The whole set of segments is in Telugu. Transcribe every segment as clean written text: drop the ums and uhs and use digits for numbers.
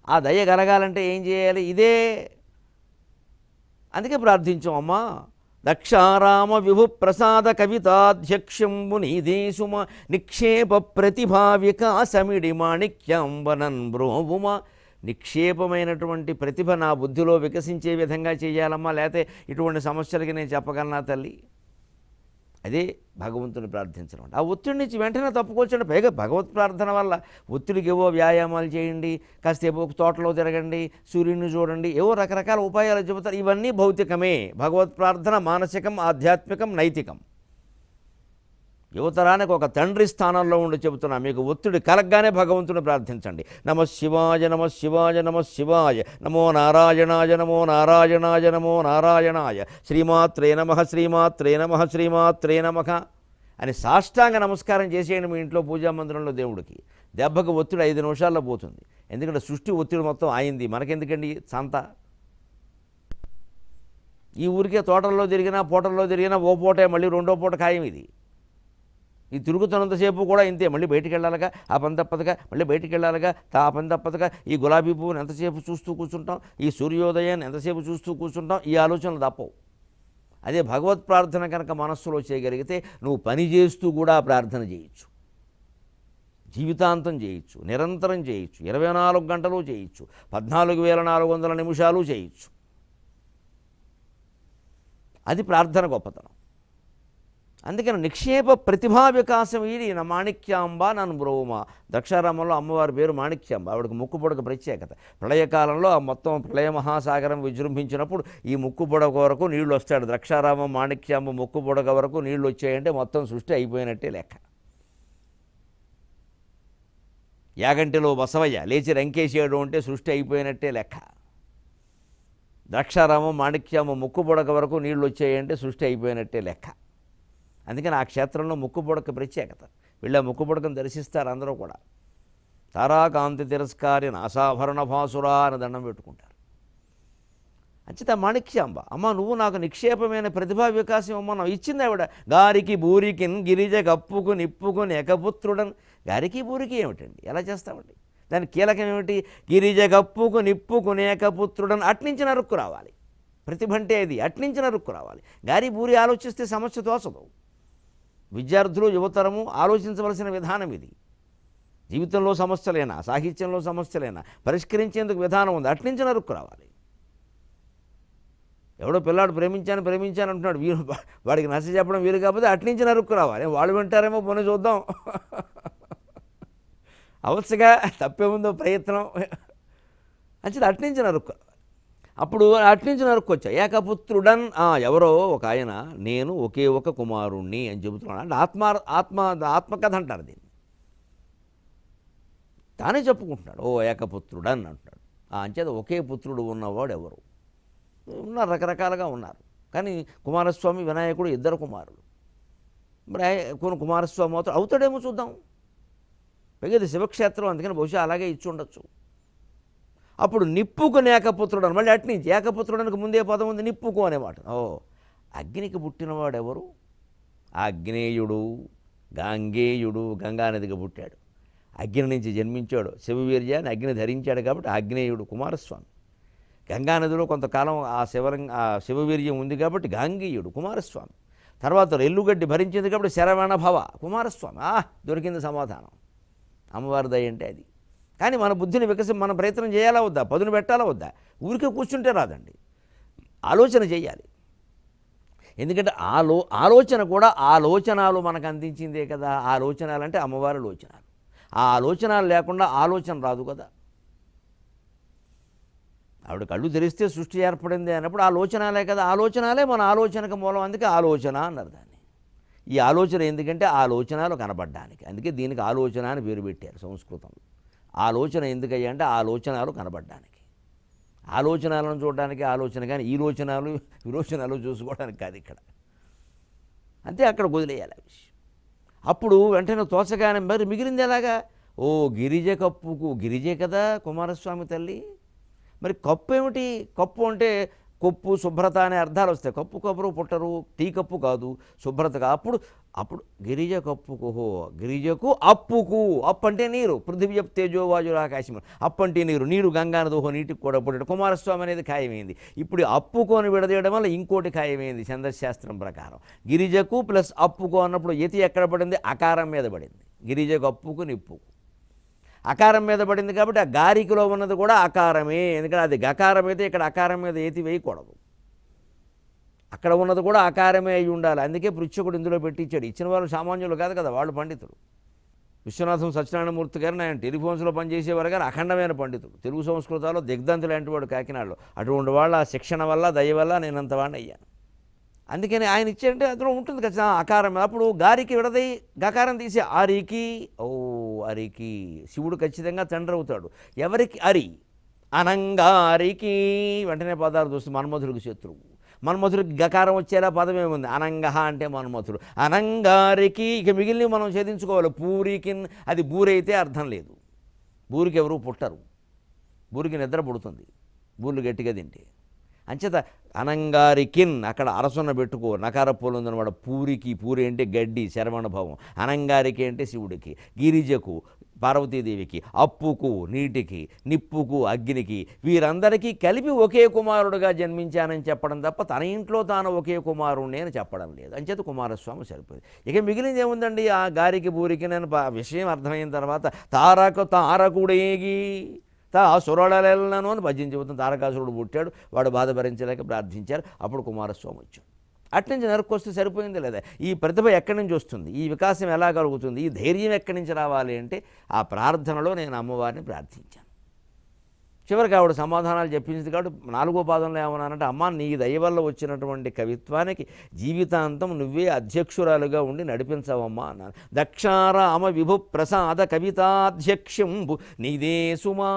ఆ దయ కలగాలంటే ఏం చేయాలి? ఇదే. అందుకే ప్రార్థించాం అమ్మా. దక్షారామ విభు ప్రసాద కవితాధ్యక్షంబు నీదేశుమ నిక్షేప ప్రతిభా వికాసమిడి మాణిక్యాంబనన్ బ్రోవుమ. నిక్షేపమైనటువంటి ప్రతిభ నా బుద్ధిలో వికసించే విధంగా చేయాలమ్మా, లేకపోతే ఇటువంటి సమస్యలకి నేను చెప్పగలనా తల్లి? అదే భగవంతుని ప్రార్థించడం. ఆ ఒత్తిడి నుంచి వెంటనే తప్పుకోవచ్చండి. పైగా భగవత్ ప్రార్థన వల్ల ఒత్తిడికి ఏవో వ్యాయామాలు చేయండి, కాసేపు తోటలో తిరగండి, సూర్యుని చూడండి, ఏవో రకరకాల ఉపాయాలు చెబుతారు. ఇవన్నీ భౌతికమే. భగవత్ ప్రార్థన మానసికం, ఆధ్యాత్మికం, నైతికం. యువతరానికి ఒక తండ్రి స్థానంలో ఉండి చెబుతున్నా, మీకు ఒత్తిడి కలగ్గానే భగవంతుని ప్రార్థించండి. నమ శివాయ నమ శివాయ నమ శివాయ, నమో నారాయణాయ నమో నారాయణాయ నమో నారాయణాయ, శ్రీమాత్రే నమః శ్రీమాత్రే నమః శ్రీమాత్రే నమః అని సాష్టాంగ నమస్కారం చేసేయండి మీ ఇంట్లో పూజా మందిరంలో దేవుడికి. దెబ్బకు ఒత్తిడి 5 నిమిషాల్లో పోతుంది. ఎందుకంటే సృష్టి ఒత్తిడి మొత్తం అయింది, మనకెందుకండి సంత? ఈ ఊరికే తోటల్లో తిరిగినా పూటల్లో తిరిగినా ఓ పూటే మళ్ళీ రెండో పూట ఖాయం. ఈ తిరుగుతున్నంతసేపు కూడా ఇంతే. మళ్ళీ బయటికి వెళ్ళాలిగా, ఆ పని తప్పదుగా, మళ్ళీ బయటికి వెళ్ళాలిగా, ఆ పని తప్పదుగా, ఈ గులాబీ పువ్వుని ఎంతసేపు చూస్తూ కూర్చుంటాం, ఈ సూర్యోదయాన్ని ఎంతసేపు చూస్తూ కూర్చుంటాం, ఈ ఆలోచనలు తప్పవు. అదే భగవత్ ప్రార్థన కనుక మనస్సులో చేయగలిగితే నువ్వు పని చేస్తూ కూడా ప్రార్థన చేయొచ్చు, జీవితాంతం చేయొచ్చు, నిరంతరం చేయొచ్చు, 24 గంటలు చేయొచ్చు, 14,400 నిమిషాలు చేయొచ్చు. అది ప్రార్థన గొప్పతనం. అందుకని నిక్షేప ప్రతిభా వికాసం ఇది నా మాణిక్యాంబ నన్ను బ్రోమ. ద్రాక్షారామంలో అమ్మవారి పేరు మాణిక్యాంబ. ఆవిడకి ముక్కు పొడక ప్రత్యేకత. ప్రళయకాలంలో ఆ మొత్తం ప్రళయ మహాసాగరం విజృంభించినప్పుడు ఈ ముక్కు పొడక వరకు నీళ్లు వస్తాడు. ద్రాక్షారామం మాణిక్యాంబ ముక్కు పొడక వరకు నీళ్లు వచ్చాయంటే మొత్తం సృష్టి అయిపోయినట్టే లెక్క. యాగంటిలో బసవయ్య లేచి రంకేసేయడం అంటే సృష్టి అయిపోయినట్టే లెక్క. ద్రాక్షారామం మాణిక్యాంబ ముక్కు పొడక వరకు నీళ్లు వచ్చాయంటే సృష్టి అయిపోయినట్టే లెక్క. అందుకని ఆ క్షేత్రంలో ముక్కు పొడక ప్రత్యేకత. వీళ్ళ ముక్కు పొడకను దర్శిస్తారు అందరూ కూడా. తారాకాంతి తిరస్కారి నాసాభరణ భాసురా అని దండం పెట్టుకుంటారు. అంచేత మాణిక్యాంబ, అమ్మ నువ్వు నాకు నిక్షేపమైన ప్రతిభా వికాసం అమ్మ నాకు ఇచ్చింది ఆవిడ. గారికి బూరికిన్ గిరిజ కప్పుకు నిప్పుకు ఏకపుత్రుడన్. గారికి బూరికి ఏమిటండి, ఎలా చేస్తామండి? దాని కీలకం ఏమిటి? గిరిజ కప్పుకు నిప్పుకు ఏకపుత్రుడన్. అట్నుంచి నరుక్కు రావాలి. ప్రతిభ అంటే ఇది, అట్నుంచి నరుక్కు రావాలి. గారి బూరి ఆలోచిస్తే సమస్య తోచదు. విద్యార్థులు యువతరము ఆలోచించవలసిన విధానం ఇది. జీవితంలో సమస్యలైనా, సాహిత్యంలో సమస్యలైనా పరిష్కరించేందుకు విధానం ఉంది. అట్నుంచి నరుక్కు రావాలి. ఎవడో పిల్లాడు ప్రేమించాను అంటున్నాడు, వాడికి నచ్చ చెప్పడం వీలు కాకపోతే అట్నుంచి నరుక్కు రావాలి. వాళ్ళు వింటారేమో పోనీ చూద్దాం, అవసగా తప్పేముందో ప్రయత్నం అంటే అట్నుంచి నరుక్కు. అప్పుడు అట్నుంచి నరుక్కొచ్చా. ఏకపుత్రుడన్, ఎవరో ఒక ఆయన నేను ఒకే ఒక కుమారుణ్ణి అని చెబుతున్నాడు. అంటే ఆత్మకథ అంటారు దీన్ని. తానే చెప్పుకుంటున్నాడు, ఓ ఏకపుత్రుడన్ అంటున్నాడు. అంచేత ఒకే పుత్రుడు ఉన్నవాడు ఎవరు ఉన్నారు? రకరకాలుగా ఉన్నారు. కానీ కుమారస్వామి, వినాయకుడు ఇద్దరు కుమారులు. మరి కొన్ని కుమారస్వామి అవుతాడేమో చూద్దాం. పైగా ఇది శివక్షేత్రం, అందుకని బహుశా అలాగే ఇచ్చి ఉండొచ్చు. అప్పుడు నిప్పుకు ఏకపుత్రుడు అని, మళ్ళీ అట్నుంచి ఏకపుత్రుడానికి ముందే పదం ఉంది, నిప్పుకు అనేమాట. అగ్నికి పుట్టినవాడు ఎవరు? ఆగ్నేయుడు, గాంగేయుడు, గంగానదికి పుట్టాడు. అగ్ని నుంచి జన్మించాడు. శివవీర్యాన్ని అగ్ని ధరించాడు కాబట్టి ఆగ్నేయుడు కుమారస్వామి. గంగానదిలో కొంతకాలం ఆ శివవీర్యం ఉంది కాబట్టి గాంగేయుడు కుమారస్వామి. తర్వాత ఎల్లుగడ్డి భరించింది కాబట్టి శరవణ భవ కుమారస్వామి. దొరికింది సమాధానం. అమ్మవారి దయ అంటే అది. కానీ మన బుద్ధిని మన ప్రయత్నం చేయాలా వద్దా? పదును పెట్టాలా వద్దా? ఊరికే కూర్చుంటే రాదండి, ఆలోచన చేయాలి. ఎందుకంటే ఆలోచన కూడా ఆలోచనలు మనకు అందించిందే కదా. ఆలోచనలు అంటే అమ్మవారి లోచనాలు. ఆ ఆలోచనలు లేకుండా ఆలోచన రాదు కదా. ఆవిడ కళ్ళు తెరిస్తే సృష్టి ఏర్పడింది అన్నప్పుడు ఆలోచనలే కదా. ఆలోచనలే మన ఆలోచనకు మూలం. అందుకే ఆలోచన అన్నారు దాన్ని. ఈ ఆలోచన ఎందుకంటే ఆలోచనలు కనబడ్డానికి. అందుకే దీనికి ఆలోచన అని పేరు పెట్టారు సంస్కృతంలో. ఆలోచన ఎందుకయ్యా అంటే ఆలోచనలు కనబడ్డానికి. ఆలోచనలను చూడడానికి ఆలోచన, కానీ ఈ లోచనలు విరోచనలు చూసుకోవడానికి కాదు ఇక్కడ. అంతే, అక్కడ వదిలేయాలి ఆ విషయం. అప్పుడు వెంటనే తోచగానే మరి మిగిలింది ఎలాగా? ఓ గిరిజ కప్పుకు, గిరిజే కదా కుమారస్వామి తల్లి. మరి కప్పు ఏమిటి? కప్పు అంటే కొప్పు, శుభ్రత అనే అర్థాలు వస్తాయి. కప్పు కబరు పుట్టరు, టీ కప్పు కాదు, శుభ్రత కాదు. అప్పుడు అప్పుడు గిరిజకు అప్పుకుహో గిరిజకు అప్పుకు అప్పు అంటే నీరు పృథివీ తేజో వాయువు ఆకాశం అప్పు అంటే నీరు నీరు గంగానదోహో నీటికి కూడా పుట్టాడు కుమారస్వామి అనేది ఖాయమైంది. ఇప్పుడు అప్పుకోని విడదీయడం వల్ల ఇంకోటి ఖాయమైంది ఛందశాస్త్రం ప్రకారం. గిరిజకు ప్లస్ అప్పుకో అన్నప్పుడు యతి ఎక్కడ పడింది? అకారం మీద పడింది. గిరిజకు అప్పుకు నిప్పుకు అకారం మీద పడింది కాబట్టి ఆ గారికలో ఉన్నది కూడా అకారమే. ఎందుకంటే అది గకారం అయితే ఇక్కడ అకారం మీద యతి వేయకూడదు. అక్కడ ఉన్నది కూడా అకారమే అయి ఉండాలి. అందుకే పృచ్ఛకుడు ఇందులో పెట్టించాడు. ఇచ్చిన వాళ్ళు సామాన్యులు కాదు కదా, వాళ్ళు పండితులు. విశ్వనాథం సత్యనారాయణమూర్తి గారు ఆయన టెలిఫోన్స్లో పనిచేసేవారు గారు అఖండమైన పండితుడు. తెలుగు సంస్కృతాల్లో దిగ్ధంతులు లాంటి వాడు కాకినాడలో. అటువంటి వాళ్ళ శిక్షణ వల్ల దయ వల్ల నేను అంత వాడిని అయ్యాను. అందుకని ఆయన ఇచ్చారంటే అందులో ఉంటుంది ఖచ్చితంగా అకారం. అప్పుడు గారికి విడదై గకారం తీసి అరికి, ఓ అరికి శివుడు ఖచ్చితంగా తండ్రి అవుతాడు. ఎవరికి? అరి అనంగారికి వెంటనే పదాలు చూస్తుంది. మన్మధుడికి శత్రువు. మన్మధుడికి గకారం వచ్చేలా పదం ఏముంది? అనంగహ అంటే మన్మధుడు. అనంగారికి ఇక మిగిలినవి మనం ఛేదించుకోవాలి. పూరికిన్ అది బూరైతే అర్థం లేదు. బూరికి ఎవరు పుట్టరు. బూరికి నిద్ర పుడుతుంది బూర్లు గట్టిగా తింటే. అంచేత అనంగారికిన్ అక్కడ అరసున్న పెట్టుకో నకార పూలు ఉందన్నమాట. పూరికి పూరి అంటే గడ్డి శరవణ భావం. అనంగారికి అంటే శివుడికి, గిరిజకు పార్వతీదేవికి, అప్పుకు నీటికి, నిప్పుకు అగ్నికి, వీరందరికీ కలిపి ఒకే కుమారుడుగా జన్మించానని చెప్పడం తప్ప తన ఇంట్లో తాను ఒకే కుమారుణ్ణి అని చెప్పడం లేదు. అంచేత కుమారస్వామి సరిపోయింది. ఇక మిగిలింది ఏముందండి? ఆ గారికి బూరికి నేను విషయం అర్థమైన తర్వాత తారకుడేగి సురళలను అని భజన చెబుతుంది. తారకాసురుడు పుట్టాడు, వాడు బాధ భరించలేక ప్రార్థించారు. అప్పుడు కుమారస్వామి వచ్చాడు. అట్నుంచి నరుక్కొస్తే సరిపోయింది లేదా? ఈ ప్రతిభ ఎక్కడి నుంచి వస్తుంది? ఈ వికాసం ఎలా కలుగుతుంది? ఈ ధైర్యం ఎక్కడి నుంచి రావాలి అంటే ఆ ప్రార్థనలో నేను అమ్మవారిని ప్రార్థించాను. చివరికి ఆవిడ సమాధానాలు చెప్పించింది. కాబట్టి 4వ పాదంలో ఏమన్నానంటే, అమ్మ నీ దయ వల్ల వచ్చినటువంటి కవిత్వానికి జీవితాంతం నువ్వే అధ్యక్షురాలుగా ఉండి నడిపించవమ్మా అన్నాను. దక్షారామ విభు ప్రసాద కవితాధ్యక్షంబు నీదే సుమా.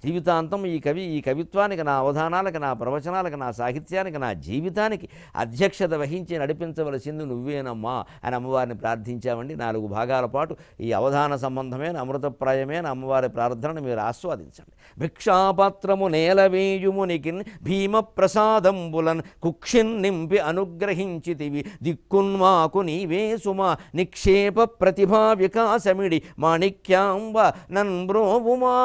జీవితాంతం ఈ కవిత్వానికి, నా అవధానాలకు, నా ప్రవచనాలకు, నా సాహిత్యానికి, నా జీవితానికి అధ్యక్షత వహించి నడిపించవలసింది నువ్వేనమ్మా అని అమ్మవారిని ప్రార్థించామండి. 4 భాగాల పాటు ఈ అవధాన సంబంధమైన అమృతప్రాయమైన అమ్మవారి ప్రార్థనను మీరు ఆస్వాదించండి. భిక్షాపాత్రము నేలవేయుమునికిన్ భీమ ప్రసాదంబులన్ కుక్షిన్ నింపి అనుగ్రహించితివి దిక్కున్మాకు నీవే సుమా నిక్షేప ప్రతిభా వికాసమిడి మాణిక్యాంబ నన్బ్రోవుమా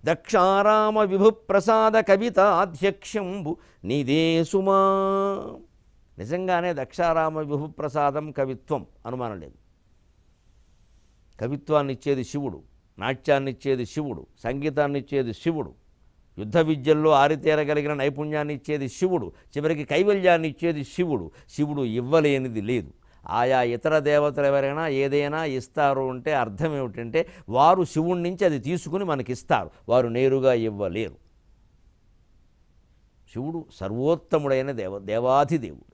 దక్షారామ విభు ప్రసాద కవితాధ్యక్షంబు నీదే సుమా. నిజంగానే దక్షారామ విభు ప్రసాదం కవిత్వం, అనుమానం లేదు. కవిత్వాన్ని ఇచ్చేది శివుడు, నాట్యాన్ని ఇచ్చేది శివుడు, సంగీతాన్ని ఇచ్చేది శివుడు, యుద్ధ విద్యల్లో ఆరితేరగలిగిన నైపుణ్యాన్ని ఇచ్చేది శివుడు, చివరికి కైవల్యాన్ని ఇచ్చేది శివుడు. శివుడు ఇవ్వలేనిది లేదు. ఆయా ఇతర దేవతలు ఎవరైనా ఏదైనా ఇస్తారు అంటే అర్థం ఏమిటంటే వారు శివుడి నుంచి అది తీసుకుని మనకిస్తారు, వారు నేరుగా ఇవ్వలేరు. శివుడు సర్వోత్తముడైన దేవాధిదేవుడు,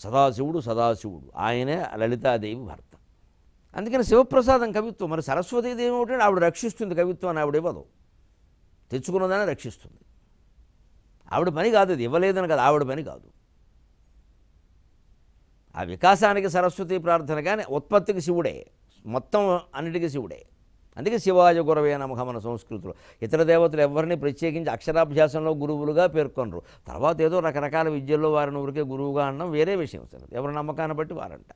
సదాశివుడు, ఆయనే లలితాదేవి భర్త. అందుకని శివప్రసాదం కవిత్వం. మరి సరస్వతీదేవి ఏమిటంటే ఆవిడ రక్షిస్తుంది కవిత్వాన్ని, ఆవిడ ఇవ్వదు, తెచ్చుకున్నదాన్ని రక్షిస్తుంది. ఆవిడ పని కాదు, అది ఇవ్వలేదని కాదు, ఆవిడ పని కాదు. ఆ వికాసానికి సరస్వతీ ప్రార్థన, కానీ ఉత్పత్తికి శివుడే, మొత్తం అన్నిటికీ శివుడే. అందుకే శివాయ గురవే నమః మన సంస్కృతిలో. ఇతర దేవతలు ఎవరిని ప్రత్యేకించి అక్షరాభ్యాసంలో గురువులుగా పేర్కొనరు. తర్వాత ఏదో రకరకాల విద్యల్లో వారిని ఊరికే గురువుగా అనడం వేరే విషయం. ఎవరి నమ్మకాన్ని బట్టి వారంట.